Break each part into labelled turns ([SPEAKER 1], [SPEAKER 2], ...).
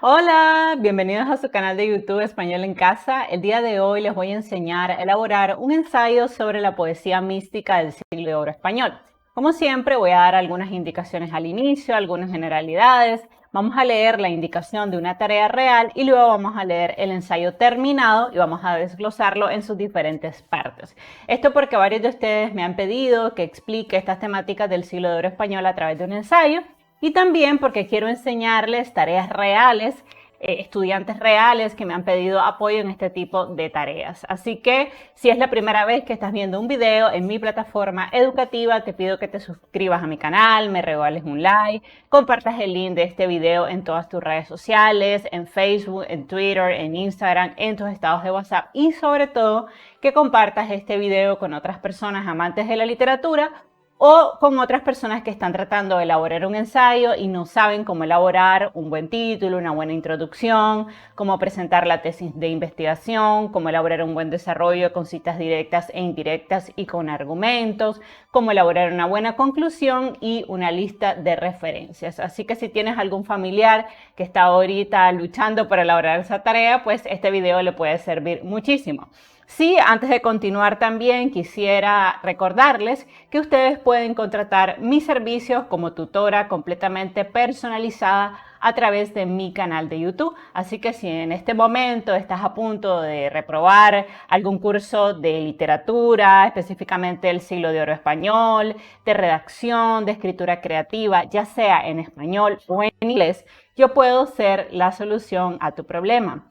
[SPEAKER 1] Hola, bienvenidos a su canal de YouTube Español en Casa. El día de hoy les voy a enseñar a elaborar un ensayo sobre la poesía mística del siglo de oro español. Como siempre, voy a dar algunas indicaciones al inicio, algunas generalidades. Vamos a leer la indicación de una tarea real y luego vamos a leer el ensayo terminado y vamos a desglosarlo en sus diferentes partes. Esto porque varios de ustedes me han pedido que explique estas temáticas del siglo de oro español a través de un ensayo. Y también porque quiero enseñarles tareas reales, estudiantes reales que me han pedido apoyo en este tipo de tareas. Así que si es la primera vez que estás viendo un video en mi plataforma educativa, te pido que te suscribas a mi canal, me regales un like, compartas el link de este video en todas tus redes sociales, en Facebook, en Twitter, en Instagram, en tus estados de WhatsApp y sobre todo que compartas este video con otras personas amantes de la literatura o con otras personas que están tratando de elaborar un ensayo y no saben cómo elaborar un buen título, una buena introducción, cómo presentar la tesis de investigación, cómo elaborar un buen desarrollo con citas directas e indirectas y con argumentos, cómo elaborar una buena conclusión y una lista de referencias. Así que si tienes algún familiar que está ahorita luchando para elaborar esa tarea, pues este video le puede servir muchísimo. Sí, antes de continuar también quisiera recordarles que ustedes pueden contratar mis servicios como tutora completamente personalizada a través de mi canal de YouTube. Así que si en este momento estás a punto de reprobar algún curso de literatura, específicamente del siglo de oro español, de redacción, de escritura creativa, ya sea en español o en inglés, yo puedo ser la solución a tu problema.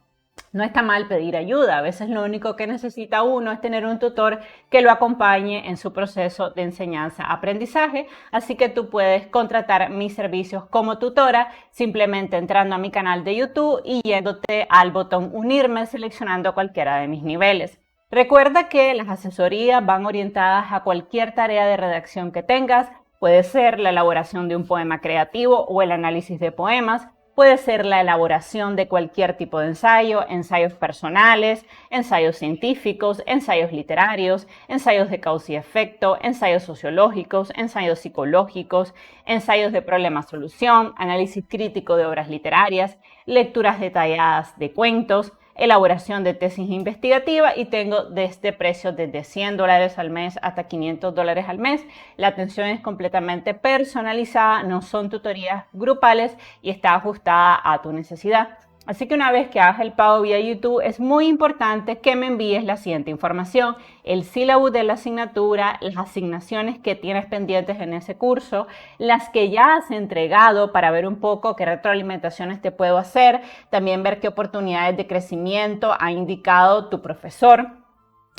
[SPEAKER 1] No está mal pedir ayuda, a veces lo único que necesita uno es tener un tutor que lo acompañe en su proceso de enseñanza-aprendizaje, así que tú puedes contratar mis servicios como tutora simplemente entrando a mi canal de YouTube y yéndote al botón unirme seleccionando cualquiera de mis niveles. Recuerda que las asesorías van orientadas a cualquier tarea de redacción que tengas, puede ser la elaboración de un poema creativo o el análisis de poemas. Puede ser la elaboración de cualquier tipo de ensayo, ensayos personales, ensayos científicos, ensayos literarios, ensayos de causa y efecto, ensayos sociológicos, ensayos psicológicos, ensayos de problema-solución, análisis crítico de obras literarias, lecturas detalladas de cuentos, elaboración de tesis investigativa y tengo desde precios desde $100 al mes hasta $500 al mes. La atención es completamente personalizada, no son tutorías grupales y está ajustada a tu necesidad. Así que una vez que hagas el pago vía YouTube, es muy importante que me envíes la siguiente información: el sílabus de la asignatura, las asignaciones que tienes pendientes en ese curso, las que ya has entregado para ver un poco qué retroalimentaciones te puedo hacer, también ver qué oportunidades de crecimiento ha indicado tu profesor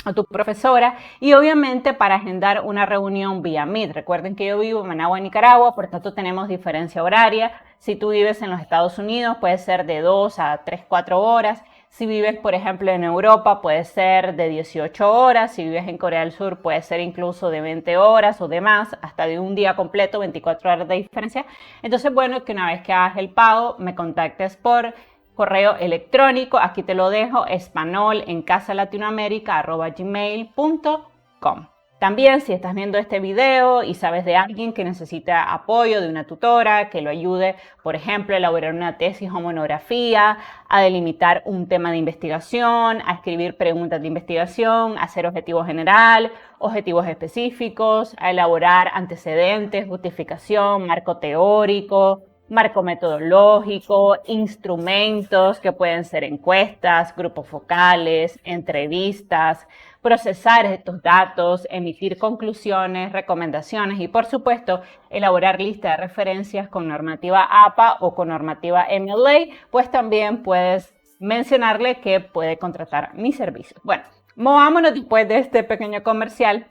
[SPEAKER 1] o tu profesora y obviamente para agendar una reunión vía Meet. Recuerden que yo vivo en Managua, Nicaragua, por tanto tenemos diferencia horaria. Si tú vives en los Estados Unidos puede ser de 2 a 3, 4 horas. Si vives, por ejemplo, en Europa puede ser de 18 horas. Si vives en Corea del Sur puede ser incluso de 20 horas o de más, hasta de un día completo, 24 horas de diferencia. Entonces, bueno, que una vez que hagas el pago me contactes por correo electrónico, aquí te lo dejo, espanolencasalatinoamerica@gmail.com. También si estás viendo este video y sabes de alguien que necesita apoyo de una tutora que lo ayude, por ejemplo, a elaborar una tesis o monografía, a delimitar un tema de investigación, a escribir preguntas de investigación, a hacer objetivo general, objetivos específicos, a elaborar antecedentes, justificación, marco teórico, marco metodológico, instrumentos que pueden ser encuestas, grupos focales, entrevistas, procesar estos datos, emitir conclusiones, recomendaciones y, por supuesto, elaborar lista de referencias con normativa APA o con normativa MLA, pues también puedes mencionarle que puede contratar mis servicios. Bueno, movámonos después de este pequeño comercial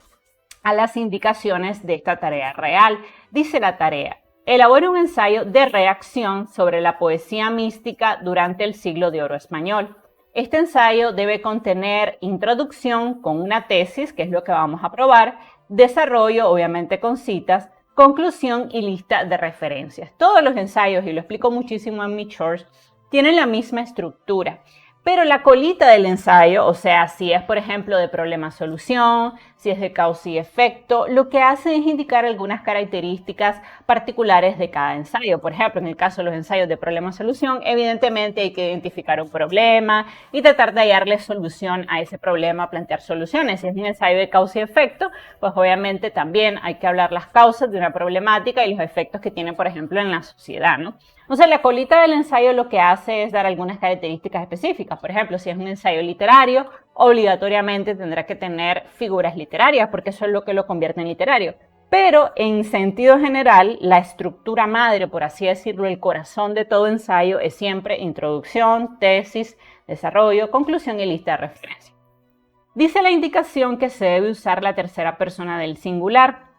[SPEAKER 1] a las indicaciones de esta tarea real. Dice la tarea: elabora un ensayo de reacción sobre la poesía mística durante el siglo de oro español. Este ensayo debe contener introducción con una tesis, que es lo que vamos a probar, desarrollo, obviamente con citas, conclusión y lista de referencias. Todos los ensayos, y lo explico muchísimo en mi shorts, tienen la misma estructura, Pero la colita del ensayo, o sea, si es por ejemplo de problema-solución, si es de causa y efecto, lo que hace es indicar algunas características particulares de cada ensayo. Por ejemplo, en el caso de los ensayos de problema-solución, evidentemente hay que identificar un problema y tratar de hallarle solución a ese problema, plantear soluciones. Si es un ensayo de causa y efecto, pues obviamente también hay que hablar las causas de una problemática y los efectos que tiene, por ejemplo, en la sociedad, ¿no? Entonces, la colita del ensayo lo que hace es dar algunas características específicas. Por ejemplo, si es un ensayo literario, obligatoriamente tendrá que tener figuras literarias, porque eso es lo que lo convierte en literario. Pero en sentido general, la estructura madre, por así decirlo, el corazón de todo ensayo es siempre introducción, tesis, desarrollo, conclusión y lista de referencia. Dice la indicación que se debe usar la tercera persona del singular.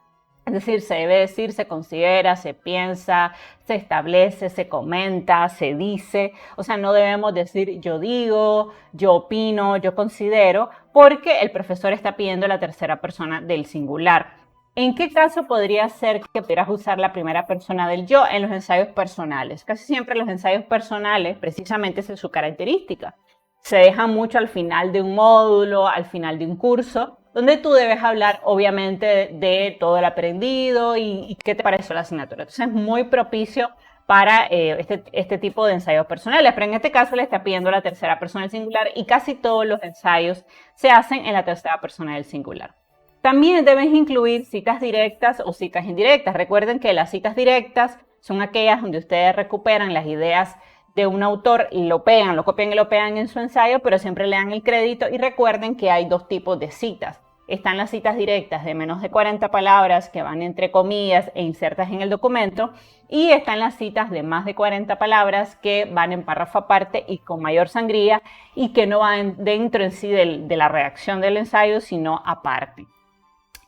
[SPEAKER 1] Es decir, se debe decir, se considera, se piensa, se establece, se comenta, se dice. O sea, no debemos decir yo digo, yo opino, yo considero, porque el profesor está pidiendo la tercera persona del singular. ¿En qué caso podría ser que pudieras usar la primera persona del yo? En los ensayos personales. Casi siempre los ensayos personales, precisamente esa es su característica. Se deja mucho al final de un módulo, al final de un curso, donde tú debes hablar obviamente de todo el aprendido y qué te pareció la asignatura. Entonces es muy propicio para este tipo de ensayos personales, pero en este caso le está pidiendo la tercera persona del singular y casi todos los ensayos se hacen en la tercera persona del singular. También debes incluir citas directas o citas indirectas. Recuerden que las citas directas son aquellas donde ustedes recuperan las ideas de un autor y lo pegan, lo copian y lo pegan en su ensayo, pero siempre le dan el crédito y recuerden que hay dos tipos de citas. Están las citas directas de menos de 40 palabras que van entre comillas e insertas en el documento y están las citas de más de 40 palabras que van en párrafo aparte y con mayor sangría y que no van dentro en sí de la redacción del ensayo, sino aparte.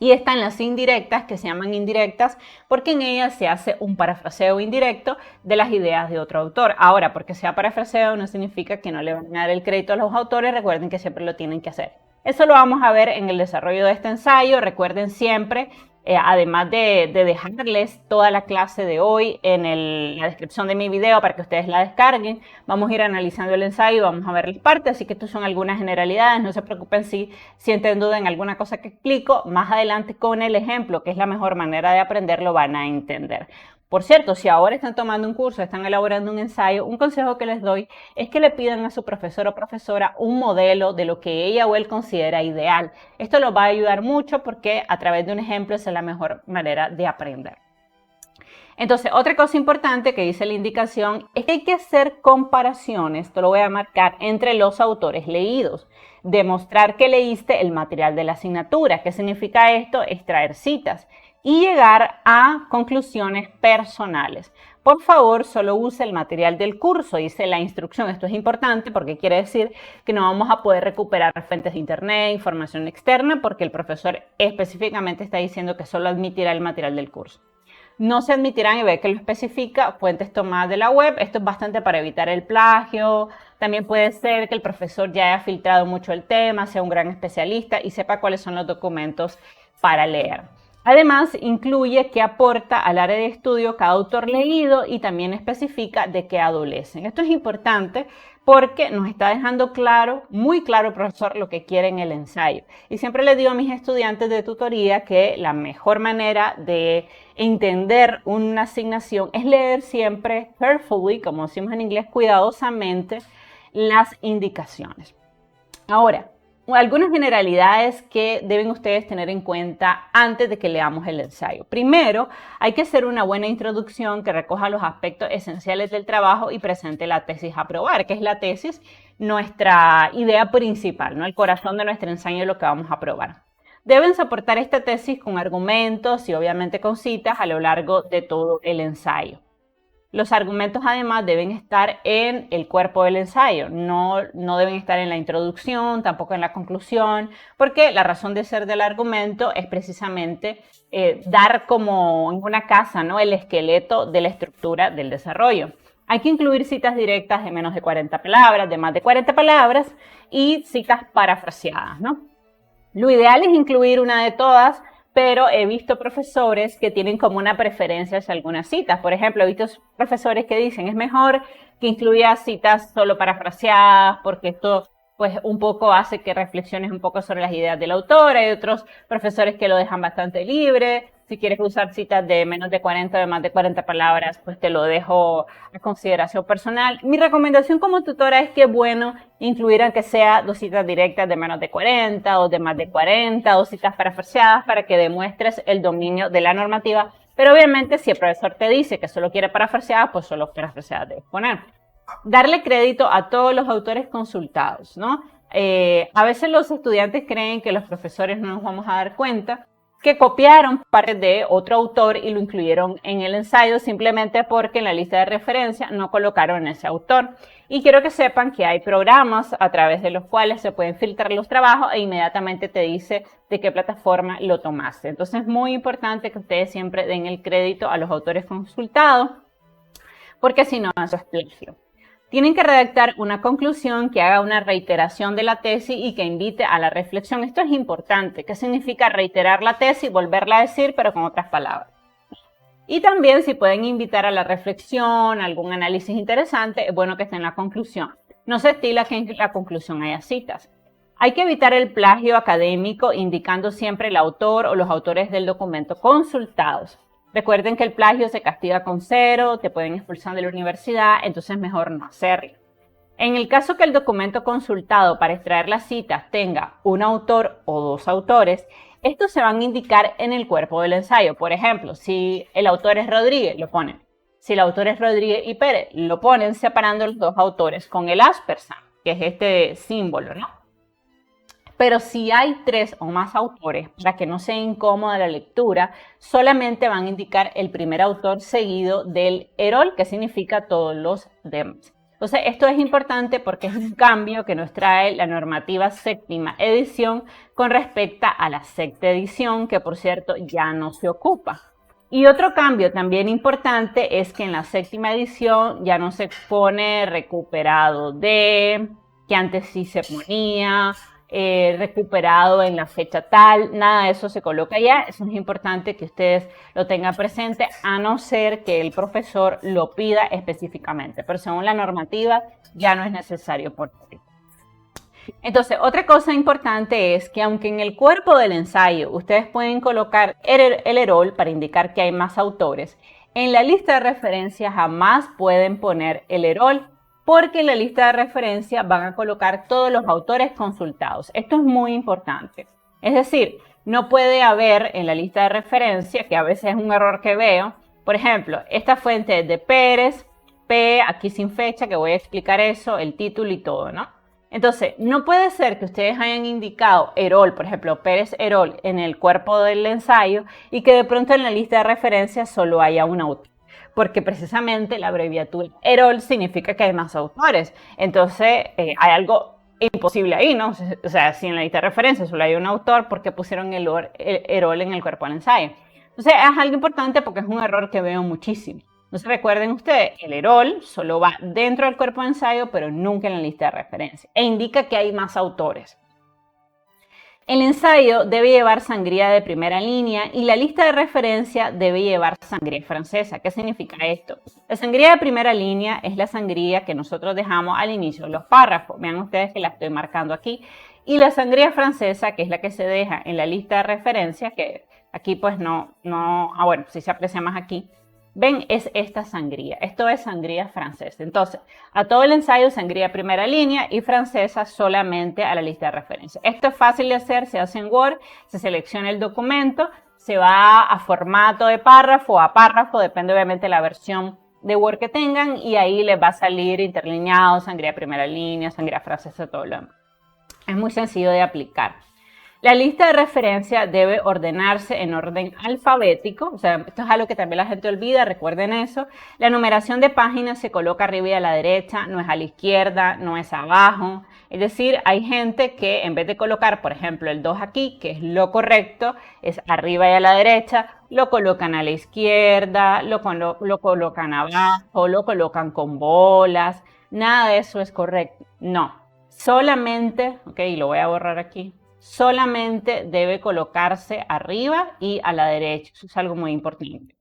[SPEAKER 1] Y están las indirectas, que se llaman indirectas, porque en ellas se hace un parafraseo indirecto de las ideas de otro autor. Ahora, porque sea parafraseo no significa que no le van a dar el crédito a los autores, recuerden que siempre lo tienen que hacer. Eso lo vamos a ver en el desarrollo de este ensayo. Recuerden siempre, además de dejarles toda la clase de hoy en la descripción de mi video para que ustedes la descarguen, vamos a ir analizando el ensayo y vamos a ver las partes, así que estas son algunas generalidades, no se preocupen si sienten duda en alguna cosa que explico, más adelante con el ejemplo, que es la mejor manera de aprender, lo van a entender. Por cierto, si ahora están tomando un curso, están elaborando un ensayo, un consejo que les doy es que le pidan a su profesor o profesora un modelo de lo que ella o él considera ideal. Esto los va a ayudar mucho porque a través de un ejemplo esa es la mejor manera de aprender. Entonces, otra cosa importante que dice la indicación es que hay que hacer comparaciones, esto lo voy a marcar, entre los autores leídos. Demostrar que leíste el material de la asignatura. ¿Qué significa esto? Extraer citas y llegar a conclusiones personales. Por favor, solo use el material del curso, dice la instrucción. Esto es importante porque quiere decir que no vamos a poder recuperar fuentes de internet, información externa, porque el profesor específicamente está diciendo que solo admitirá el material del curso. No se admitirán, y ve que lo especifica, fuentes tomadas de la web. Esto es bastante para evitar el plagio. También puede ser que el profesor ya haya filtrado mucho el tema, sea un gran especialista y sepa cuáles son los documentos para leer. Además, incluye qué aporta al área de estudio cada autor leído y también especifica de qué adolecen. Esto es importante porque nos está dejando claro, muy claro, profesor, lo que quiere en el ensayo. Y siempre les digo a mis estudiantes de tutoría que la mejor manera de entender una asignación es leer siempre carefully, como decimos en inglés, cuidadosamente, las indicaciones. Ahora, algunas generalidades que deben ustedes tener en cuenta antes de que leamos el ensayo. Primero, hay que hacer una buena introducción que recoja los aspectos esenciales del trabajo y presente la tesis a aprobar, que es la tesis, nuestra idea principal, ¿no? El corazón de nuestro ensayo es lo que vamos a aprobar. Deben soportar esta tesis con argumentos y obviamente con citas a lo largo de todo el ensayo. Los argumentos además deben estar en el cuerpo del ensayo, no deben estar en la introducción, tampoco en la conclusión, porque la razón de ser del argumento es precisamente dar como en una casa, ¿no?, el esqueleto de la estructura del desarrollo. Hay que incluir citas directas de menos de 40 palabras, de más de 40 palabras y citas parafraseadas, ¿no? Lo ideal es incluir una de todas, pero he visto profesores que tienen como una preferencia hacia algunas citas. Por ejemplo, he visto profesores que dicen es mejor que incluya citas solo parafraseadas porque esto pues un poco hace que reflexiones un poco sobre las ideas del autor. Hay otros profesores que lo dejan bastante libre. Si quieres usar citas de menos de 40 o de más de 40 palabras, pues te lo dejo a consideración personal. Mi recomendación como tutora es que es bueno incluir aunque sea 2 citas directas de menos de 40 o de más de 40 o citas parafraseadas para que demuestres el dominio de la normativa. Pero obviamente si el profesor te dice que solo quiere parafraseadas, pues solo parafraseadas debes poner. Darle crédito a todos los autores consultados, ¿no? A veces los estudiantes creen que los profesores no nos vamos a dar cuenta que copiaron parte de otro autor y lo incluyeron en el ensayo simplemente porque en la lista de referencia no colocaron ese autor. Y quiero que sepan que hay programas a través de los cuales se pueden filtrar los trabajos e inmediatamente te dice de qué plataforma lo tomaste. Entonces es muy importante que ustedes siempre den el crédito a los autores consultados porque si no, eso es plagio. Tienen que redactar una conclusión que haga una reiteración de la tesis y que invite a la reflexión. Esto es importante. ¿Qué significa reiterar la tesis? Volverla a decir, pero con otras palabras. Y también si pueden invitar a la reflexión, algún análisis interesante, es bueno que esté en la conclusión. No se estila que en la conclusión haya citas. Hay que evitar el plagio académico indicando siempre el autor o los autores del documento consultados. Recuerden que el plagio se castiga con 0, te pueden expulsar de la universidad, entonces mejor no hacerlo. En el caso que el documento consultado para extraer las citas tenga un autor o 2 autores, estos se van a indicar en el cuerpo del ensayo. Por ejemplo, si el autor es Rodríguez, lo ponen. Si el autor es Rodríguez y Pérez, lo ponen separando los 2 autores con el ampersand, que es este símbolo, ¿no? Pero si hay 3 o más autores, para que no sea incómoda la lectura, solamente van a indicar el primer autor seguido del erol, que significa todos los demás. Entonces, esto es importante porque es un cambio que nos trae la normativa séptima edición con respecto a la sexta edición, que por cierto ya no se ocupa. Y otro cambio también importante es que en la séptima edición ya no se pone recuperado de, que antes sí se ponía, recuperado en la fecha tal, nada de eso se coloca ya. Eso es importante que ustedes lo tengan presente, a no ser que el profesor lo pida específicamente, pero según la normativa ya no es necesario por ley. Entonces, otra cosa importante es que aunque en el cuerpo del ensayo ustedes pueden colocar el erol para indicar que hay más autores, en la lista de referencia jamás pueden poner el erol, porque en la lista de referencia van a colocar todos los autores consultados. Esto es muy importante. Es decir, no puede haber en la lista de referencia, que a veces es un error que veo, por ejemplo, esta fuente es de Pérez, P, aquí sin fecha, que voy a explicar eso, el título y todo, ¿no? Entonces, no puede ser que ustedes hayan indicado erol, por ejemplo, Pérez erol en el cuerpo del ensayo y que de pronto en la lista de referencia solo haya un autor, porque precisamente la abreviatura erol significa que hay más autores. Entonces, hay algo imposible ahí, ¿no? O sea, si en la lista de referencia solo hay un autor, ¿por qué pusieron el erol en el cuerpo del ensayo? Entonces, es algo importante porque es un error que veo muchísimo. Entonces, recuerden ustedes, el erol solo va dentro del cuerpo de ensayo, pero nunca en la lista de referencia, e indica que hay más autores. El ensayo debe llevar sangría de primera línea y la lista de referencia debe llevar sangría francesa. ¿Qué significa esto? La sangría de primera línea es la sangría que nosotros dejamos al inicio de los párrafos. Vean ustedes que la estoy marcando aquí. Y la sangría francesa, que es la que se deja en la lista de referencia, que aquí pues bueno, si se aprecia más aquí. Ven, es esta sangría. Esto es sangría francesa. Entonces, a todo el ensayo, sangría primera línea y francesa solamente a la lista de referencia. Esto es fácil de hacer, se hace en Word, se selecciona el documento, se va a formato de párrafo, a párrafo, depende obviamente de la versión de Word que tengan, y ahí les va a salir interlineado, sangría primera línea, sangría francesa, todo lo demás. Es muy sencillo de aplicar. La lista de referencia debe ordenarse en orden alfabético, o sea, esto es algo que también la gente olvida, recuerden eso. La numeración de páginas se coloca arriba y a la derecha, no es a la izquierda, no es abajo. Es decir, hay gente que en vez de colocar, por ejemplo, el 2 aquí, que es lo correcto, es arriba y a la derecha, lo colocan a la izquierda, lo colocan abajo, lo colocan con bolas. Nada de eso es correcto, no. Solamente, ok, lo voy a borrar aquí. solamente debe colocarse arriba y a la derecha. Eso es algo muy importante.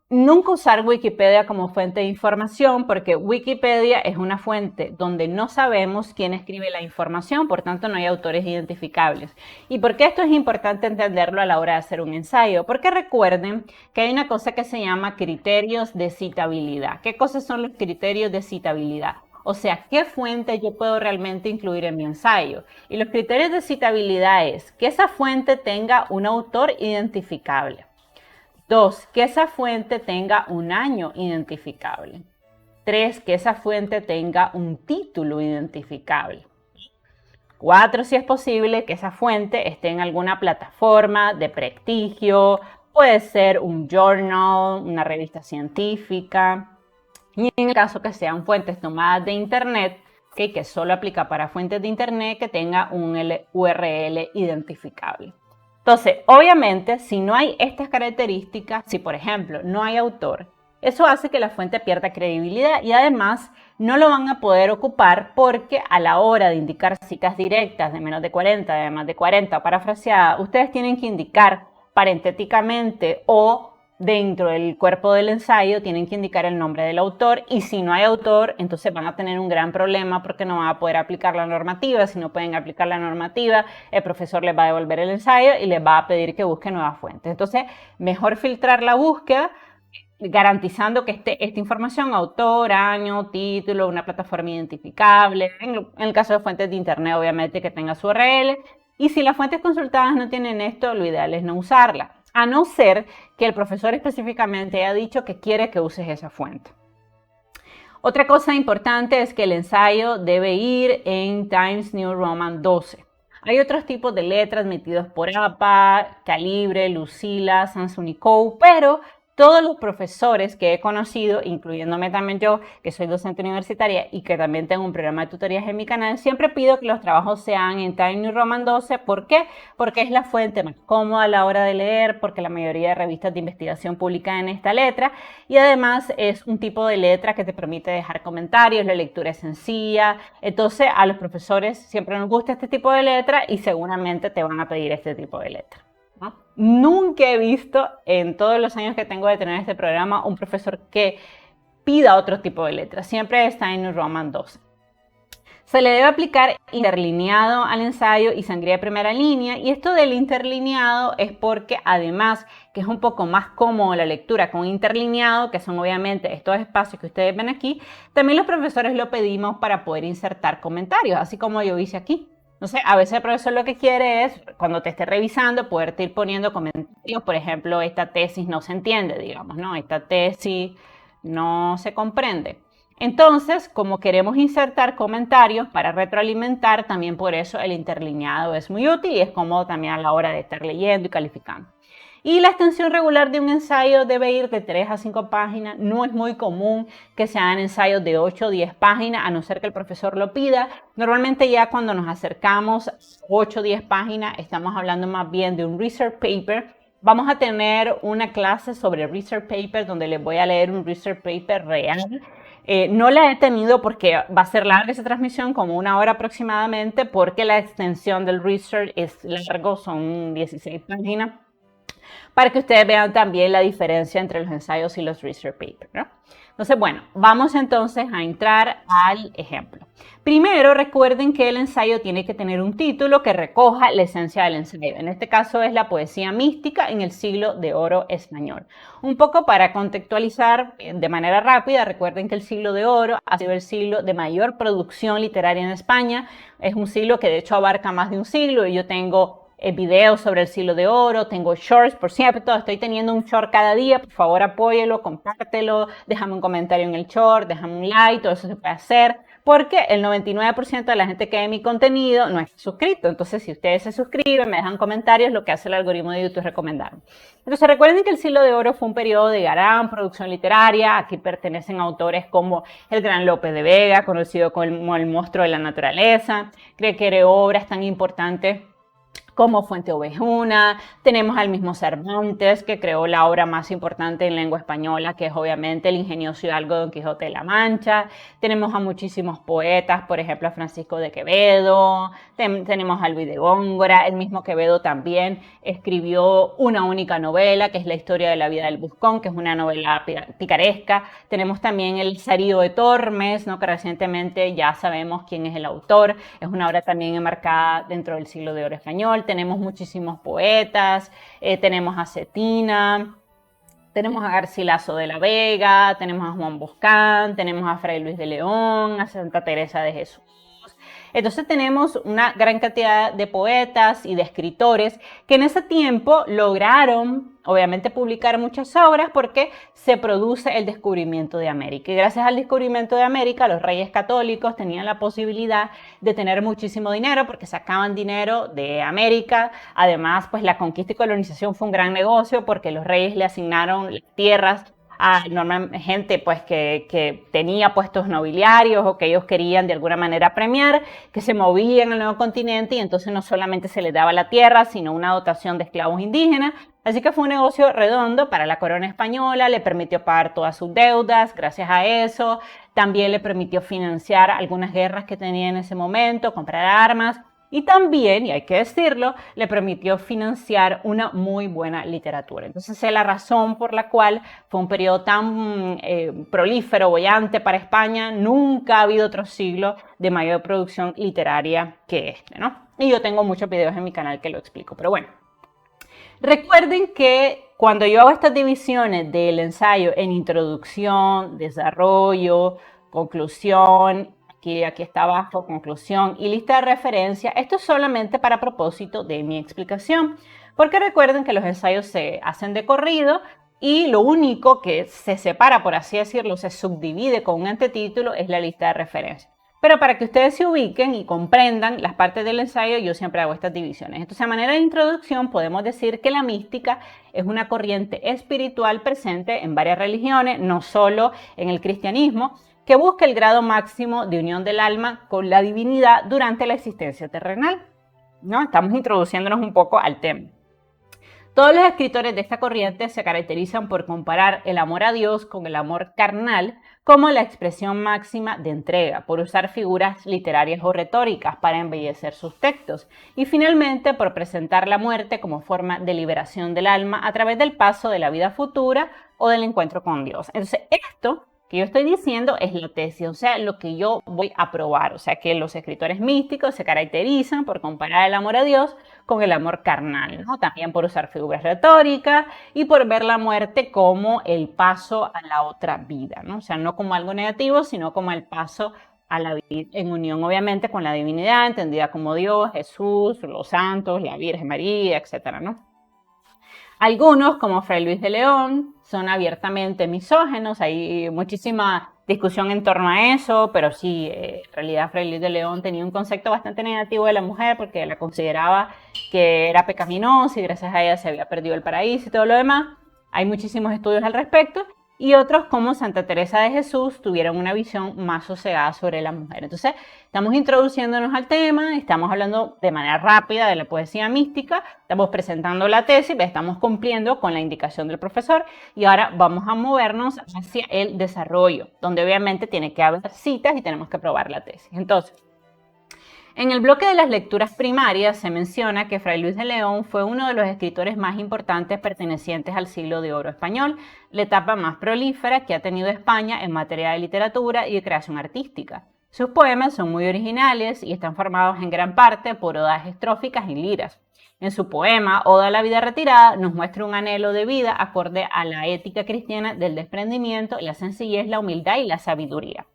[SPEAKER 1] Nunca usar Wikipedia como fuente de información, porque Wikipedia es una fuente donde no sabemos quién escribe la información, por tanto no hay autores identificables. ¿Y por qué esto es importante entenderlo a la hora de hacer un ensayo? Porque recuerden que hay una cosa que se llama criterios de citabilidad. ¿Qué cosas son los criterios de citabilidad? O sea, ¿qué fuente yo puedo realmente incluir en mi ensayo? Y los criterios de citabilidad es que esa fuente tenga un autor identificable. 2, que esa fuente tenga un año identificable. 3, que esa fuente tenga un título identificable. 4, si es posible, que esa fuente esté en alguna plataforma de prestigio, puede ser un journal, una revista científica. Y en el caso que sean fuentes tomadas de Internet, que solo aplica para fuentes de Internet, que tenga un URL identificable. Entonces, obviamente, si no hay estas características, si por ejemplo no hay autor, eso hace que la fuente pierda credibilidad y además no lo van a poder ocupar porque a la hora de indicar citas directas de menos de 40, de más de 40 o parafraseadas, ustedes tienen que indicar parentéticamente o dentro del cuerpo del ensayo tienen que indicar el nombre del autor y si no hay autor, entonces van a tener un gran problema porque no van a poder aplicar la normativa. Si no pueden aplicar la normativa, el profesor les va a devolver el ensayo y les va a pedir que busquen nuevas fuentes. Entonces, mejor filtrar la búsqueda garantizando que esté esta información, autor, año, título, una plataforma identificable, en el caso de fuentes de Internet, obviamente que tenga su URL. Y si las fuentes consultadas no tienen esto, lo ideal es no usarla, a no ser que el profesor específicamente haya dicho que quiere que uses esa fuente. Otra cosa importante es que el ensayo debe ir en Times New Roman 12. Hay otros tipos de letras metidos por APA, Calibre, Lucila, Sans Unicode, pero todos los profesores que he conocido, incluyéndome también yo, que soy docente universitaria y que también tengo un programa de tutorías en mi canal, siempre pido que los trabajos sean en Times New Roman 12. ¿Por qué? Porque es la fuente más cómoda a la hora de leer, porque la mayoría de revistas de investigación publican en esta letra y además es un tipo de letra que te permite dejar comentarios, la lectura es sencilla. Entonces a los profesores siempre nos gusta este tipo de letra y seguramente te van a pedir este tipo de letra. ¿No? Nunca he visto en todos los años que tengo de tener este programa un profesor que pida otro tipo de letra. Siempre está en Roman 12. Se le debe aplicar interlineado al ensayo y sangría de primera línea. Y esto del interlineado es porque además que es un poco más cómodo la lectura con interlineado, que son obviamente estos espacios que ustedes ven aquí, también los profesores lo pedimos para poder insertar comentarios, así como yo hice aquí. No sé, a veces el profesor lo que quiere es, cuando te esté revisando, poderte ir poniendo comentarios. Por ejemplo, esta tesis no se entiende, digamos, ¿no? Esta tesis no se comprende. Entonces, como queremos insertar comentarios para retroalimentar, también por eso el interlineado es muy útil y es cómodo también a la hora de estar leyendo y calificando. Y la extensión regular de un ensayo debe ir de 3 a 5 páginas. No es muy común que sean ensayos de 8 o 10 páginas, a no ser que el profesor lo pida. Normalmente ya cuando nos acercamos a 8 o 10 páginas, estamos hablando más bien de un research paper. Vamos a tener una clase sobre research paper donde les voy a leer un research paper real. No la he tenido porque va a ser larga esa transmisión, como 1 hora aproximadamente, porque la extensión del research es largo, son 16 páginas. Para que ustedes vean también la diferencia entre los ensayos y los research papers, ¿no? Entonces, bueno, vamos entonces a entrar al ejemplo. Primero, recuerden que el ensayo tiene que tener un título que recoja la esencia del ensayo. En este caso es la poesía mística en el siglo de oro español. Un poco para contextualizar de manera rápida, recuerden que el siglo de oro ha sido el siglo de mayor producción literaria en España. Es un siglo que de hecho abarca más de un siglo y yo tengo videos sobre el siglo de oro, tengo shorts, por cierto, estoy teniendo un short cada día, por favor apóyelo, compártelo, déjame un comentario en el short, déjame un like, todo eso se puede hacer, porque el 99% de la gente que ve mi contenido no está suscrito. Entonces, si ustedes se suscriben, me dejan comentarios, lo que hace el algoritmo de YouTube es recomendarme. Entonces, recuerden que el siglo de oro fue un periodo de gran producción literaria. Aquí pertenecen autores como el gran Lope de Vega, conocido como el monstruo de la naturaleza. Creo que obras tan importantes como Fuente Ovejuna, tenemos al mismo Cervantes, que creó la obra más importante en lengua española, que es obviamente el ingenioso hidalgo Don Quijote de la Mancha. Tenemos a muchísimos poetas, por ejemplo a Francisco de Quevedo, tenemos a Luis de Góngora. El mismo Quevedo también escribió una única novela, que es La historia de la vida del Buscón, que es una novela picaresca. Tenemos también El Sarío de Tormes, ¿no?, que recientemente ya sabemos quién es el autor. Es una obra también enmarcada dentro del siglo de oro español. Tenemos muchísimos poetas, tenemos a Cetina, tenemos a Garcilaso de la Vega, tenemos a Juan Boscán, tenemos a Fray Luis de León, a Santa Teresa de Jesús. Entonces tenemos una gran cantidad de poetas y de escritores que en ese tiempo lograron, obviamente, publicar muchas obras porque se produce el descubrimiento de América. Y gracias al descubrimiento de América, los reyes católicos tenían la posibilidad de tener muchísimo dinero porque sacaban dinero de América. Además, pues la conquista y colonización fue un gran negocio porque los reyes le asignaron tierras a gente pues que tenía puestos nobiliarios o que ellos querían de alguna manera premiar, que se movían al nuevo continente, y entonces no solamente se les daba la tierra, sino una dotación de esclavos indígenas. Así que fue un negocio redondo para la corona española, le permitió pagar todas sus deudas gracias a eso, también le permitió financiar algunas guerras que tenía en ese momento, comprar armas. Y también, y hay que decirlo, le permitió financiar una muy buena literatura. Entonces es la razón por la cual fue un periodo tan prolífero, boyante para España. Nunca ha habido otro siglo de mayor producción literaria que este, ¿no? Y yo tengo muchos videos en mi canal que lo explico, pero bueno. Recuerden que cuando yo hago estas divisiones del ensayo en introducción, desarrollo, conclusión, aquí está abajo, conclusión y lista de referencia, esto es solamente para propósito de mi explicación, porque recuerden que los ensayos se hacen de corrido y lo único que se separa, por así decirlo, se subdivide con un antetítulo es la lista de referencia. Pero para que ustedes se ubiquen y comprendan las partes del ensayo, yo siempre hago estas divisiones. Entonces, a manera de introducción, podemos decir que la mística es una corriente espiritual presente en varias religiones, no solo en el cristianismo, que busca el grado máximo de unión del alma con la divinidad durante la existencia terrenal, ¿no? Estamos introduciéndonos un poco al tema. Todos los escritores de esta corriente se caracterizan por comparar el amor a Dios con el amor carnal como la expresión máxima de entrega, por usar figuras literarias o retóricas para embellecer sus textos, y finalmente por presentar la muerte como forma de liberación del alma a través del paso de la vida futura o del encuentro con Dios. Entonces, esto que yo estoy diciendo es la tesis, o sea, lo que yo voy a probar. O sea, que los escritores místicos se caracterizan por comparar el amor a Dios con el amor carnal, ¿no? También por usar figuras retóricas y por ver la muerte como el paso a la otra vida, ¿no? O sea, no como algo negativo, sino como el paso a la vida en unión, obviamente, con la divinidad, entendida como Dios, Jesús, los santos, la Virgen María, etcétera, ¿no? Algunos, como Fray Luis de León, son abiertamente misóginos. Hay muchísima discusión en torno a eso, pero sí, en realidad Fray Luis de León tenía un concepto bastante negativo de la mujer porque la consideraba que era pecaminosa y gracias a ella se había perdido el paraíso y todo lo demás. Hay muchísimos estudios al respecto. Y otros, como Santa Teresa de Jesús, tuvieron una visión más sosegada sobre la mujer. Entonces, estamos introduciéndonos al tema, estamos hablando de manera rápida de la poesía mística, estamos presentando la tesis, estamos cumpliendo con la indicación del profesor y ahora vamos a movernos hacia el desarrollo, donde obviamente tiene que haber citas y tenemos que probar la tesis. Entonces, en el bloque de las lecturas primarias se menciona que Fray Luis de León fue uno de los escritores más importantes pertenecientes al siglo de oro español, la etapa más prolífera que ha tenido España en materia de literatura y de creación artística. Sus poemas son muy originales y están formados en gran parte por odas estróficas y liras. En su poema Oda a la vida retirada nos muestra un anhelo de vida acorde a la ética cristiana del desprendimiento, la sencillez, la humildad y la sabiduría.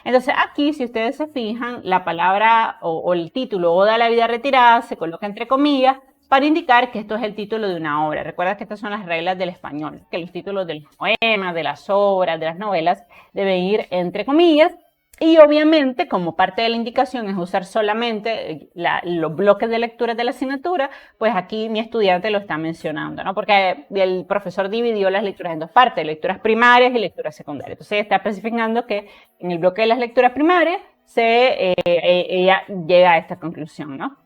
[SPEAKER 1] Entonces aquí, si ustedes se fijan, la palabra o el título Oda a la vida retirada se coloca entre comillas para indicar que esto es el título de una obra. Recuerda que estas son las reglas del español, que los títulos de los poemas, de las obras, de las novelas deben ir entre comillas. Y obviamente, como parte de la indicación es usar solamente los bloques de lectura de la asignatura, pues aquí mi estudiante lo está mencionando, ¿no? Porque el profesor dividió las lecturas en dos partes, lecturas primarias y lecturas secundarias. Entonces está especificando que en el bloque de las lecturas primarias ella llega a esta conclusión, ¿no?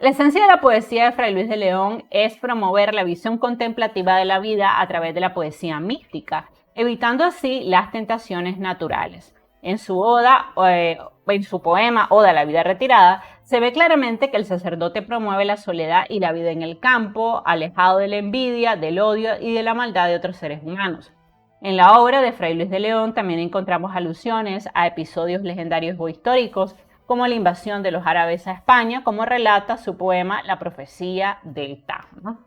[SPEAKER 1] La esencia de la poesía de Fray Luis de León es promover la visión contemplativa de la vida a través de la poesía mística, evitando así las tentaciones naturales. En su en su poema Oda a la vida retirada, se ve claramente que el sacerdote promueve la soledad y la vida en el campo, alejado de la envidia, del odio y de la maldad de otros seres humanos. En la obra de Fray Luis de León también encontramos alusiones a episodios legendarios o históricos, como la invasión de los árabes a España, como relata su poema La profecía del Tajo, ¿no?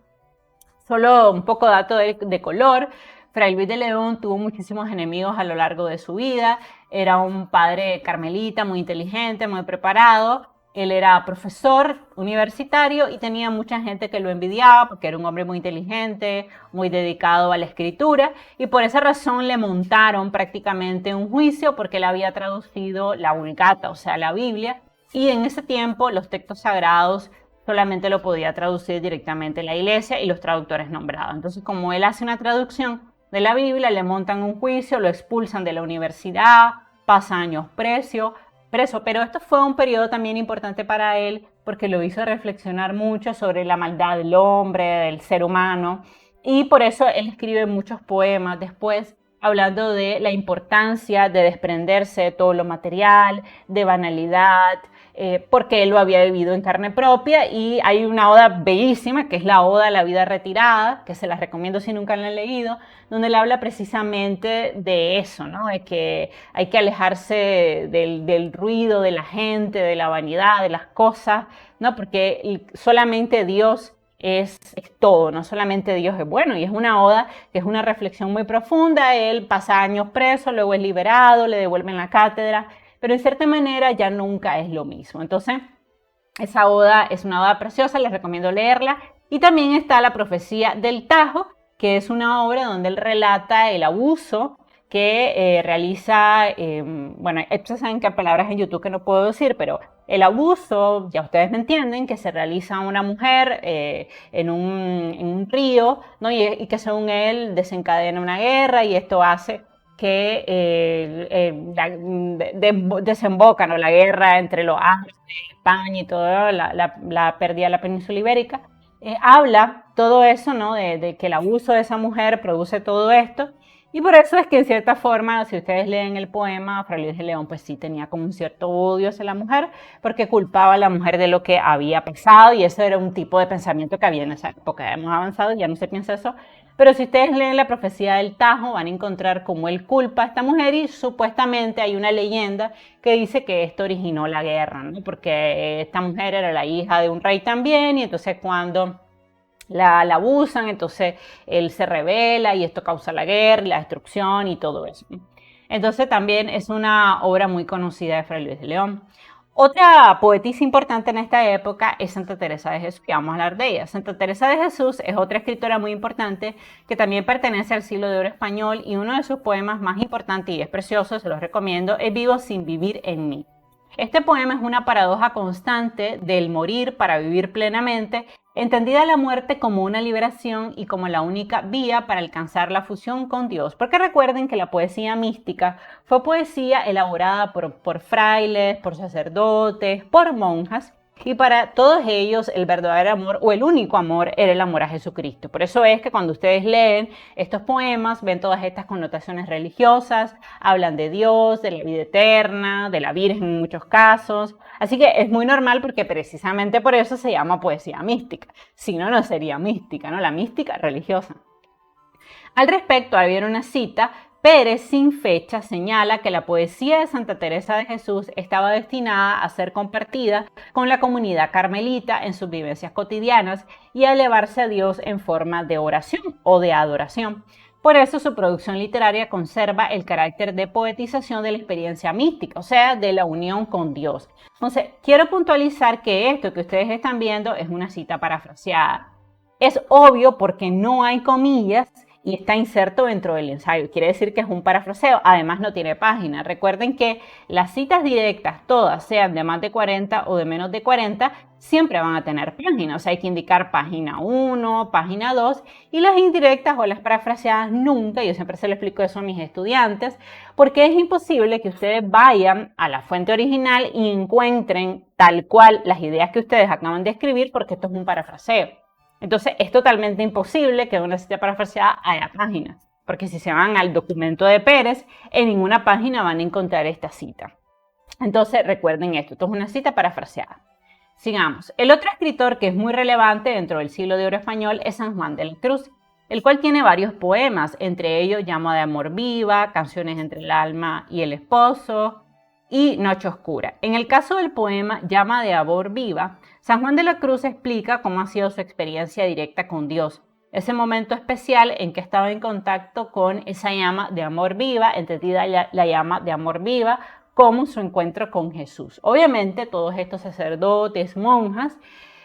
[SPEAKER 1] Solo un poco dato de color. Fray Luis de León tuvo muchísimos enemigos a lo largo de su vida. Era un padre carmelita muy inteligente, muy preparado. Él era profesor universitario y tenía mucha gente que lo envidiaba porque era un hombre muy inteligente, muy dedicado a la escritura, y por esa razón le montaron prácticamente un juicio porque él había traducido la Vulgata, o sea, la Biblia, y en ese tiempo los textos sagrados solamente lo podía traducir directamente la iglesia y los traductores nombrados. Entonces, como él hace una traducción de la Biblia, le montan un juicio, lo expulsan de la universidad, pasa años preso, pero esto fue un periodo también importante para él porque lo hizo reflexionar mucho sobre la maldad del hombre, del ser humano, y por eso él escribe muchos poemas después hablando de la importancia de desprenderse de todo lo material, de banalidad, porque él lo había vivido en carne propia. Y hay una oda bellísima que es la Oda a la vida retirada, que se las recomiendo si nunca la han leído, donde él habla precisamente de eso, ¿no? De que hay que alejarse del ruido, de la gente, de la vanidad, de las cosas, ¿no? Porque solamente Dios es todo, no solamente Dios es bueno. Y es una oda que es una reflexión muy profunda. Él pasa años preso, luego es liberado, le devuelven la cátedra, pero en cierta manera ya nunca es lo mismo. Entonces, esa oda es una oda preciosa, les recomiendo leerla. Y también está La profecía del Tajo, que es una obra donde él relata el abuso que realiza, bueno, ustedes saben que hay palabras en YouTube que no puedo decir, pero el abuso, ya ustedes me entienden, que se realiza a una mujer en un río, ¿no? Y que según él desencadena una guerra, y esto hace que desemboca, ¿no?, la guerra entre los árabes, España y toda la pérdida de la península ibérica. Habla todo eso, ¿no?, de que el abuso de esa mujer produce todo esto. Y por eso es que en cierta forma, si ustedes leen el poema, Fray Luis de León pues sí tenía como un cierto odio hacia la mujer, porque culpaba a la mujer de lo que había pasado, y eso era un tipo de pensamiento que había en esa época. Hemos avanzado, ya no se piensa eso. Pero si ustedes leen La profecía del Tajo, van a encontrar cómo él culpa a esta mujer, y supuestamente hay una leyenda que dice que esto originó la guerra, ¿no? Porque esta mujer era la hija de un rey también, y entonces cuando la abusan, entonces él se rebela y esto causa la guerra, la destrucción y todo eso. Entonces también es una obra muy conocida de Fray Luis de León. Otra poetisa importante en esta época es Santa Teresa de Jesús, y vamos a hablar de ella. Santa Teresa de Jesús es otra escritora muy importante que también pertenece al siglo de oro español, y uno de sus poemas más importantes, y es precioso, se los recomiendo, es Vivo sin vivir en mí. Este poema es una paradoja constante del morir para vivir plenamente, entendida la muerte como una liberación y como la única vía para alcanzar la fusión con Dios. Porque recuerden que la poesía mística fue poesía elaborada por frailes, por sacerdotes, por monjas, y para todos ellos el verdadero amor, o el único amor, era el amor a Jesucristo. Por eso es que cuando ustedes leen estos poemas, ven todas estas connotaciones religiosas, hablan de Dios, de la vida eterna, de la Virgen en muchos casos. Así que es muy normal, porque precisamente por eso se llama poesía mística. Si no, no sería mística, ¿no? La mística religiosa. Al respecto, había una cita. Pérez, sin fecha, señala que la poesía de Santa Teresa de Jesús estaba destinada a ser compartida con la comunidad carmelita en sus vivencias cotidianas y a elevarse a Dios en forma de oración o de adoración. Por eso su producción literaria conserva el carácter de poetización de la experiencia mística, o sea, de la unión con Dios. Entonces, quiero puntualizar que esto que ustedes están viendo es una cita parafraseada. Es obvio porque no hay comillas, y está inserto dentro del ensayo. Quiere decir que es un parafraseo. Además, no tiene página. Recuerden que las citas directas, todas, sean de más de 40 o de menos de 40, siempre van a tener página. O sea, hay que indicar página 1, página 2, y las indirectas o las parafraseadas nunca. Yo siempre se lo explico eso a mis estudiantes, porque es imposible que ustedes vayan a la fuente original y encuentren tal cual las ideas que ustedes acaban de escribir, porque esto es un parafraseo. Entonces, es totalmente imposible que en una cita parafraseada haya páginas, porque si se van al documento de Pérez, en ninguna página van a encontrar esta cita. Entonces, recuerden esto es una cita parafraseada. Sigamos. El otro escritor que es muy relevante dentro del siglo de oro español es San Juan de la Cruz, el cual tiene varios poemas, entre ellos Llama de amor viva, Canciones entre el alma y el esposo y Noche oscura. En el caso del poema Llama de amor viva, San Juan de la Cruz explica cómo ha sido su experiencia directa con Dios, ese momento especial en que estaba en contacto con esa llama de amor viva, entendida la llama de amor viva como su encuentro con Jesús. Obviamente todos estos sacerdotes, monjas,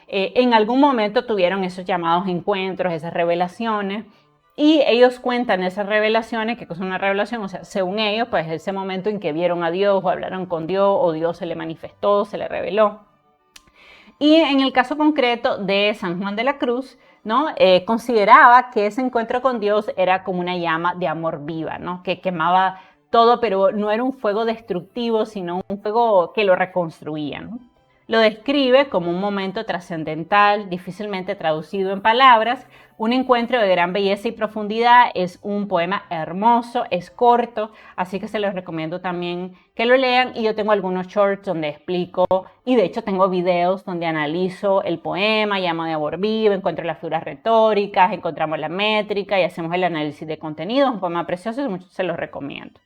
[SPEAKER 1] en algún momento tuvieron esos llamados encuentros, esas revelaciones, y ellos cuentan esas revelaciones, que es una revelación, o sea, según ellos, pues ese momento en que vieron a Dios o hablaron con Dios o Dios se le manifestó, se le reveló. Y en el caso concreto de San Juan de la Cruz, ¿no? Consideraba que ese encuentro con Dios era como una llama de amor viva, ¿no? Que quemaba todo, pero no era un fuego destructivo, sino un fuego que lo reconstruía, ¿no? Lo describe como un momento trascendental, difícilmente traducido en palabras, un encuentro de gran belleza y profundidad. Es un poema hermoso, es corto, así que se los recomiendo también que lo lean. Y yo tengo algunos shorts donde explico, y de hecho tengo videos donde analizo el poema, Llama de amor vivo, encuentro las figuras retóricas, encontramos la métrica y hacemos el análisis de contenido. Es un poema precioso y muchos se los recomiendo.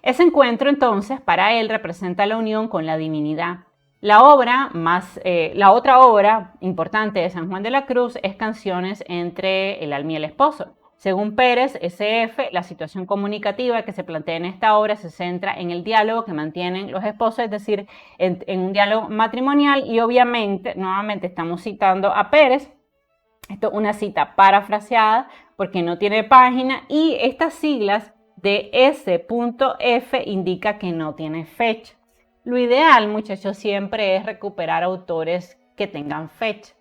[SPEAKER 1] Ese encuentro entonces para él representa la unión con la divinidad. La otra obra importante de San Juan de la Cruz es Canciones entre el alma y el esposo. Según Pérez, SF, la situación comunicativa que se plantea en esta obra se centra en el diálogo que mantienen los esposos, es decir, en un diálogo matrimonial, y obviamente, nuevamente estamos citando a Pérez. Esto es una cita parafraseada porque no tiene página, y estas siglas de S.F indica que no tiene fecha. Lo ideal, muchachos, siempre es recuperar autores que tengan fecha,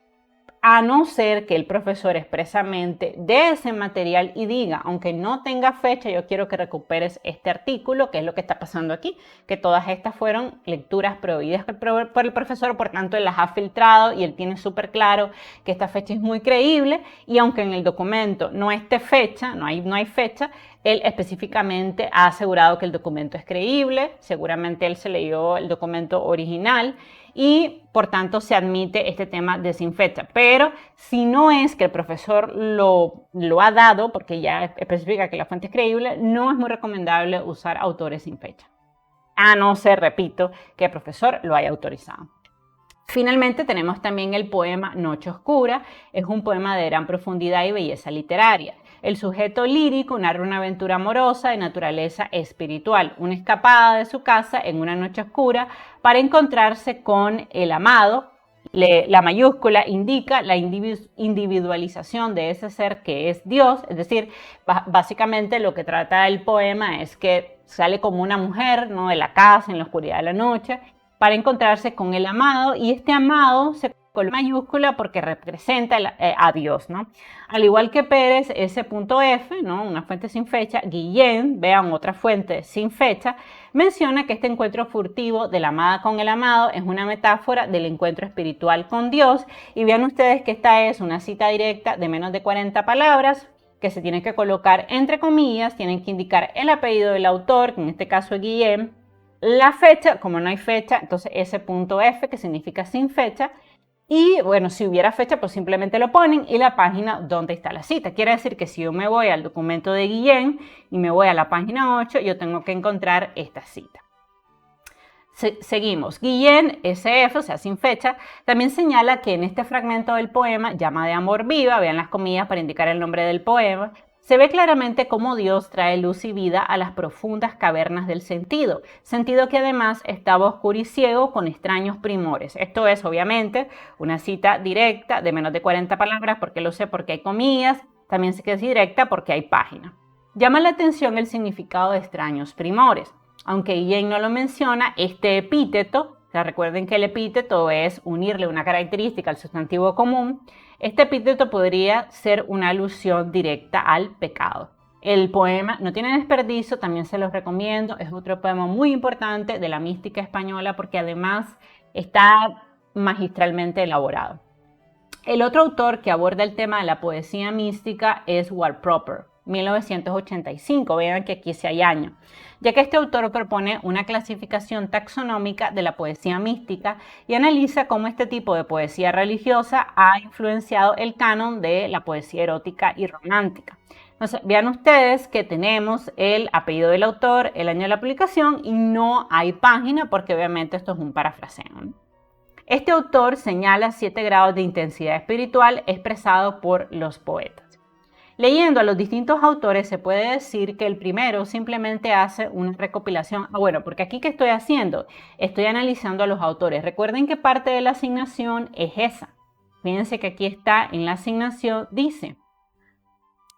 [SPEAKER 1] a no ser que el profesor expresamente dé ese material y diga, aunque no tenga fecha, yo quiero que recuperes este artículo, que es lo que está pasando aquí, que todas estas fueron lecturas prohibidas por el profesor, por tanto él las ha filtrado y él tiene súper claro que esta fecha es muy creíble, y aunque en el documento no esté fecha, no hay fecha, él específicamente ha asegurado que el documento es creíble. Seguramente él se leyó el documento original y por tanto se admite este tema de sin fecha. Pero si no es que el profesor lo ha dado, porque ya especifica que la fuente es creíble, no es muy recomendable usar autores sin fecha, a no ser, repito, que el profesor lo haya autorizado. Finalmente tenemos también el poema Noche oscura. Es un poema de gran profundidad y belleza literaria. El sujeto lírico narra una aventura amorosa de naturaleza espiritual, una escapada de su casa en una noche oscura para encontrarse con el amado. La mayúscula indica la individualización de ese ser que es Dios, es decir, básicamente lo que trata el poema es que sale como una mujer, ¿no?, de la casa en la oscuridad de la noche para encontrarse con el amado, y este amado se coloca mayúscula porque representa a Dios, ¿no? Al igual que Pérez, S.F, ¿no?, una fuente sin fecha, Guillén, vean otra fuente sin fecha, menciona que este encuentro furtivo de la amada con el amado es una metáfora del encuentro espiritual con Dios, y vean ustedes que esta es una cita directa de menos de 40 palabras, que se tiene que colocar entre comillas, tienen que indicar el apellido del autor, que en este caso es Guillén, la fecha, como no hay fecha, entonces S.F, que significa sin fecha, y bueno, si hubiera fecha, pues simplemente lo ponen, y la página donde está la cita. Quiere decir que si yo me voy al documento de Guillén y me voy a la página 8, yo tengo que encontrar esta cita. Seguimos. Guillén, SF, o sea, sin fecha, también señala que en este fragmento del poema, Llama de amor viva, vean las comillas para indicar el nombre del poema, se ve claramente cómo Dios trae luz y vida a las profundas cavernas del sentido que además estaba oscuro y ciego con extraños primores. Esto es obviamente una cita directa de menos de 40 palabras, porque lo sé, porque hay comillas. También sé que es directa porque hay página. Llama la atención el significado de extraños primores. Aunque Guillén no lo menciona, este epíteto, o sea, recuerden que el epíteto es unirle una característica al sustantivo común, este epíteto podría ser una alusión directa al pecado. El poema no tiene desperdicio, también se los recomiendo, es otro poema muy importante de la mística española porque además está magistralmente elaborado. El otro autor que aborda el tema de la poesía mística es Ward Proper, 1985, vean que aquí sí hay año, ya que este autor propone una clasificación taxonómica de la poesía mística y analiza cómo este tipo de poesía religiosa ha influenciado el canon de la poesía erótica y romántica. Entonces, vean ustedes que tenemos el apellido del autor, el año de la publicación y no hay página porque obviamente esto es un parafraseo, ¿no? Este autor señala 7 grados de intensidad espiritual expresados por los poetas. Leyendo a los distintos autores se puede decir que el primero simplemente hace una recopilación. Bueno, porque aquí ¿qué estoy haciendo? Estoy analizando a los autores. Recuerden que parte de la asignación es esa. Fíjense que aquí está en la asignación, dice: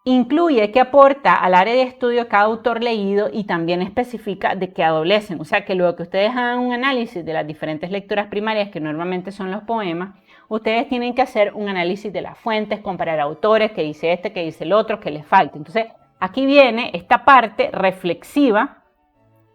[SPEAKER 1] incluye qué aporta al área de estudio cada autor leído y también especifica de qué adolecen. O sea que luego que ustedes hagan un análisis de las diferentes lecturas primarias, que normalmente son los poemas, ustedes tienen que hacer un análisis de las fuentes, comparar autores, qué dice este, qué dice el otro, qué les falta. Entonces aquí viene esta parte reflexiva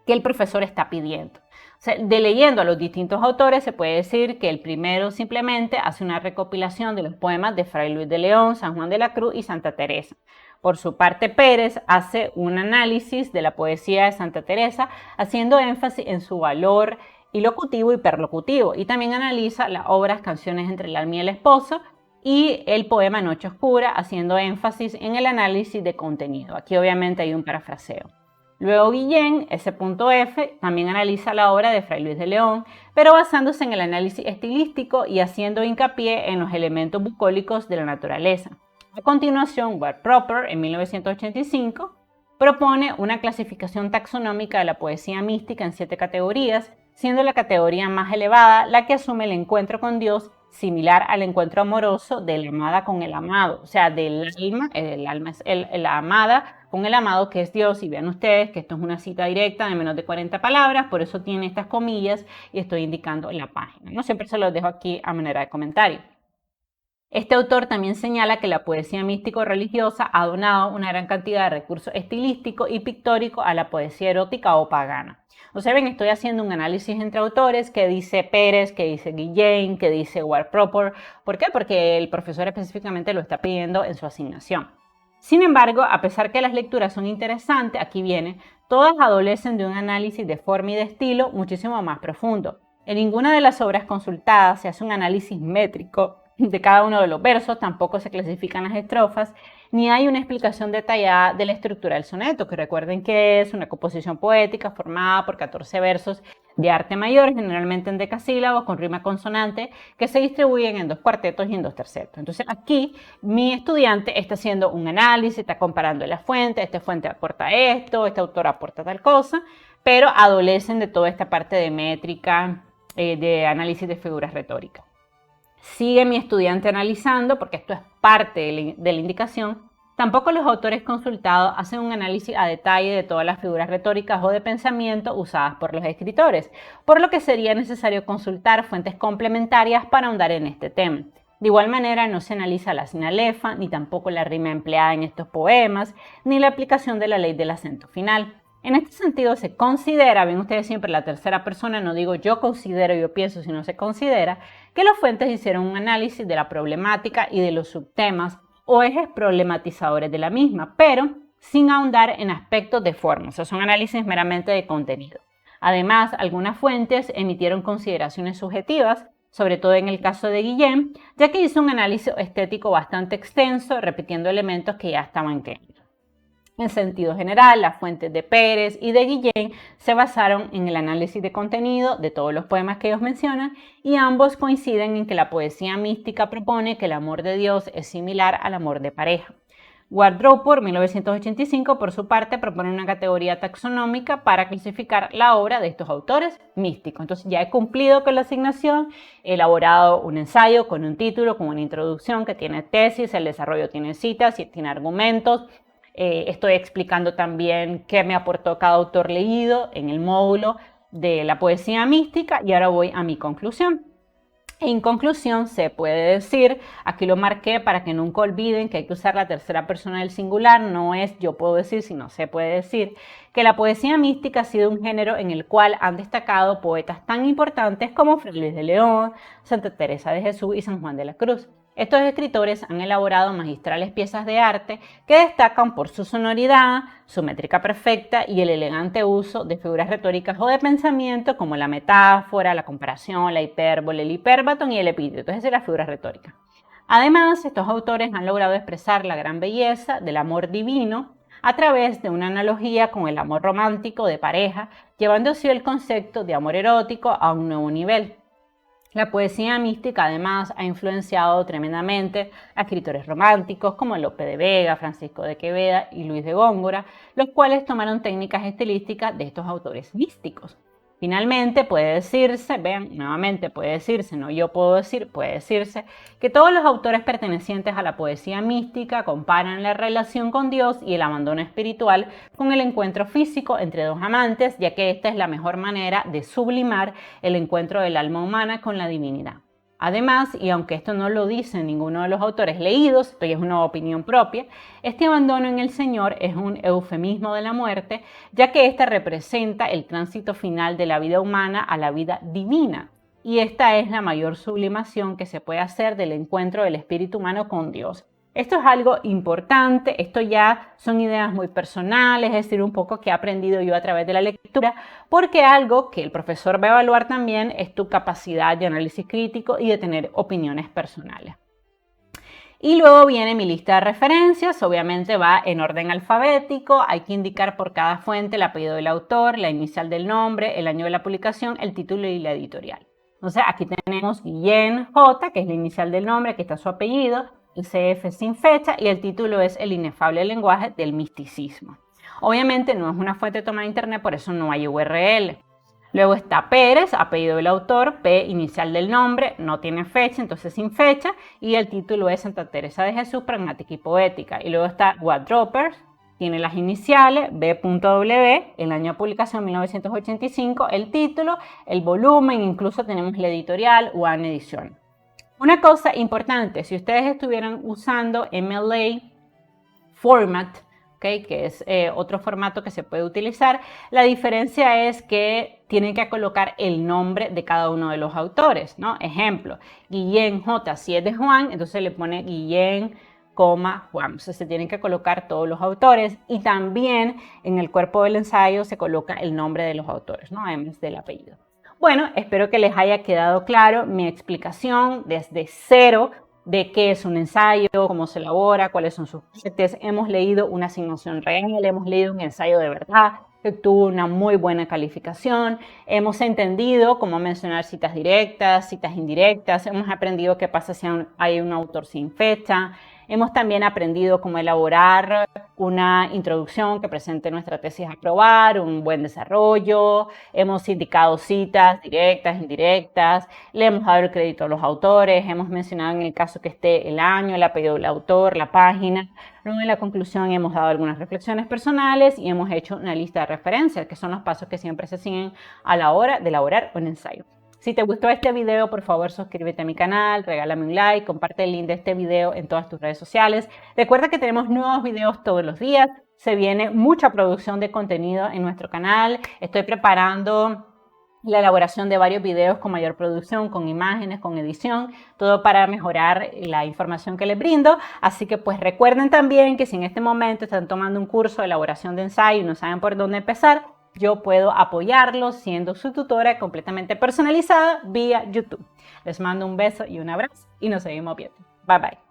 [SPEAKER 1] que el profesor está pidiendo. O sea, de leyendo a los distintos autores se puede decir que el primero simplemente hace una recopilación de los poemas de Fray Luis de León, San Juan de la Cruz y Santa Teresa. Por su parte, Pérez hace un análisis de la poesía de Santa Teresa, haciendo énfasis en su valor ilocutivo y perlocutivo, y también analiza las obras Canciones entre el alma y el esposo y el poema Noche Oscura, haciendo énfasis en el análisis de contenido. Aquí obviamente hay un parafraseo. Luego Guillén, S.F., también analiza la obra de Fray Luis de León, pero basándose en el análisis estilístico y haciendo hincapié en los elementos bucólicos de la naturaleza. A continuación, Ward Proper, en 1985, propone una clasificación taxonómica de la poesía mística en 7 categorías, siendo la categoría más elevada la que asume el encuentro con Dios, similar al encuentro amoroso de la amada con el amado, o sea, del alma, el alma es la amada con el amado que es Dios, y vean ustedes que esto es una cita directa de menos de 40 palabras, por eso tiene estas comillas y estoy indicando en la página, ¿no? Siempre se los dejo aquí a manera de comentario. Este autor también señala que la poesía místico-religiosa ha donado una gran cantidad de recursos estilísticos y pictóricos a la poesía erótica o pagana. O sea, ven, estoy haciendo un análisis entre autores que dice Pérez, que dice Guillén, que dice Ward Proper. ¿Por qué? Porque el profesor específicamente lo está pidiendo en su asignación. Sin embargo, a pesar que las lecturas son interesantes, aquí viene, todas adolecen de un análisis de forma y de estilo muchísimo más profundo. En ninguna de las obras consultadas se hace un análisis métrico de cada uno de los versos, tampoco se clasifican las estrofas, ni hay una explicación detallada de la estructura del soneto, que recuerden que es una composición poética formada por 14 versos de arte mayor, generalmente en decasílabos, con rima consonante, que se distribuyen en 2 cuartetos y en 2 tercetos. Entonces aquí mi estudiante está haciendo un análisis, está comparando las fuentes, esta fuente aporta esto, este autor aporta tal cosa, pero adolecen de toda esta parte de métrica, de análisis de figuras retóricas. Sigue mi estudiante analizando, porque esto es parte de la indicación. Tampoco los autores consultados hacen un análisis a detalle de todas las figuras retóricas o de pensamiento usadas por los escritores, por lo que sería necesario consultar fuentes complementarias para ahondar en este tema. De igual manera, no se analiza la sinalefa, ni tampoco la rima empleada en estos poemas, ni la aplicación de la ley del acento final. En este sentido se considera, ven ustedes siempre la tercera persona, no digo yo considero, yo pienso, sino se considera que los fuentes hicieron un análisis de la problemática y de los subtemas o ejes problematizadores de la misma, pero sin ahondar en aspectos de forma, o sea, son análisis meramente de contenido. Además, algunas fuentes emitieron consideraciones subjetivas, sobre todo en el caso de Guillén, ya que hizo un análisis estético bastante extenso, repitiendo elementos que ya estaban claros. En sentido general, las fuentes de Pérez y de Guillén se basaron en el análisis de contenido de todos los poemas que ellos mencionan y ambos coinciden en que la poesía mística propone que el amor de Dios es similar al amor de pareja. Wardroper, 1985, por su parte, propone una categoría taxonómica para clasificar la obra de estos autores místicos. Entonces ya he cumplido con la asignación, he elaborado un ensayo con un título, con una introducción que tiene tesis, el desarrollo tiene citas y tiene argumentos. Estoy explicando también qué me aportó cada autor leído en el módulo de la poesía mística y ahora voy a mi conclusión. En conclusión, se puede decir, aquí lo marqué para que nunca olviden que hay que usar la tercera persona del singular, no es yo puedo decir, sino se puede decir, que la poesía mística ha sido un género en el cual han destacado poetas tan importantes como Fray Luis de León, Santa Teresa de Jesús y San Juan de la Cruz. Estos escritores han elaborado magistrales piezas de arte que destacan por su sonoridad, su métrica perfecta y el elegante uso de figuras retóricas o de pensamiento como la metáfora, la comparación, la hipérbole, el hipérbaton y el epíteto, es decir, las figuras retóricas. Además, estos autores han logrado expresar la gran belleza del amor divino a través de una analogía con el amor romántico de pareja, llevando así el concepto de amor erótico a un nuevo nivel. La poesía mística además ha influenciado tremendamente a escritores románticos como Lope de Vega, Francisco de Queveda y Luis de Góngora, los cuales tomaron técnicas estilísticas de estos autores místicos. Finalmente puede decirse, vean, nuevamente puede decirse, no yo puedo decir, puede decirse, que todos los autores pertenecientes a la poesía mística comparan la relación con Dios y el abandono espiritual con el encuentro físico entre dos amantes, ya que esta es la mejor manera de sublimar el encuentro del alma humana con la divinidad. Además, y aunque esto no lo dice ninguno de los autores leídos, pero es una opinión propia, este abandono en el Señor es un eufemismo de la muerte, ya que ésta representa el tránsito final de la vida humana a la vida divina. Y esta es la mayor sublimación que se puede hacer del encuentro del espíritu humano con Dios. Esto es algo importante, esto ya son ideas muy personales, es decir, un poco que he aprendido yo a través de la lectura, porque algo que el profesor va a evaluar también es tu capacidad de análisis crítico y de tener opiniones personales. Y luego viene mi lista de referencias, obviamente va en orden alfabético, hay que indicar por cada fuente el apellido del autor, la inicial del nombre, el año de la publicación, el título y la editorial. Entonces aquí tenemos Guillén J, que es la inicial del nombre, aquí está su apellido, el CF sin fecha y el título es El inefable lenguaje del misticismo. Obviamente no es una fuente tomada de internet, por eso no hay URL. Luego está Pérez, apellido del autor, P inicial del nombre, no tiene fecha, entonces sin fecha, y el título es Santa Teresa de Jesús, pragmática y poética. Y luego está Wardroper, tiene las iniciales, B.W, el año de publicación 1985, el título, el volumen, incluso tenemos la editorial, One Edición. Una cosa importante, si ustedes estuvieran usando MLA Format, ¿okay? Que es otro formato que se puede utilizar, la diferencia es que tienen que colocar el nombre de cada uno de los autores, ¿no? Ejemplo, Guillén J, si es de Juan, entonces le pone Guillén, Juan. Entonces se tienen que colocar todos los autores y también en el cuerpo del ensayo se coloca el nombre de los autores, ¿no? Además del apellido. Bueno, espero que les haya quedado claro mi explicación desde cero de qué es un ensayo, cómo se elabora, cuáles son sus partes. Hemos leído una asignación real, hemos leído un ensayo de verdad que tuvo una muy buena calificación. Hemos entendido cómo mencionar citas directas, citas indirectas. Hemos aprendido qué pasa si hay un autor sin fecha. Hemos también aprendido cómo elaborar una introducción que presente nuestra tesis a aprobar, un buen desarrollo. Hemos indicado citas directas, indirectas. Le hemos dado el crédito a los autores. Hemos mencionado en el caso que esté el año, el apellido del autor, la página. Luego en la conclusión hemos dado algunas reflexiones personales y hemos hecho una lista de referencias, que son los pasos que siempre se siguen a la hora de elaborar un ensayo. Si te gustó este video, por favor suscríbete a mi canal, regálame un like, comparte el link de este video en todas tus redes sociales. Recuerda que tenemos nuevos videos todos los días, se viene mucha producción de contenido en nuestro canal. Estoy preparando la elaboración de varios videos con mayor producción, con imágenes, con edición, todo para mejorar la información que les brindo. Así que pues recuerden también que si en este momento están tomando un curso de elaboración de ensayo y no saben por dónde empezar, yo puedo apoyarlos siendo su tutora completamente personalizada vía YouTube. Les mando un beso y un abrazo y nos seguimos viendo. Bye bye.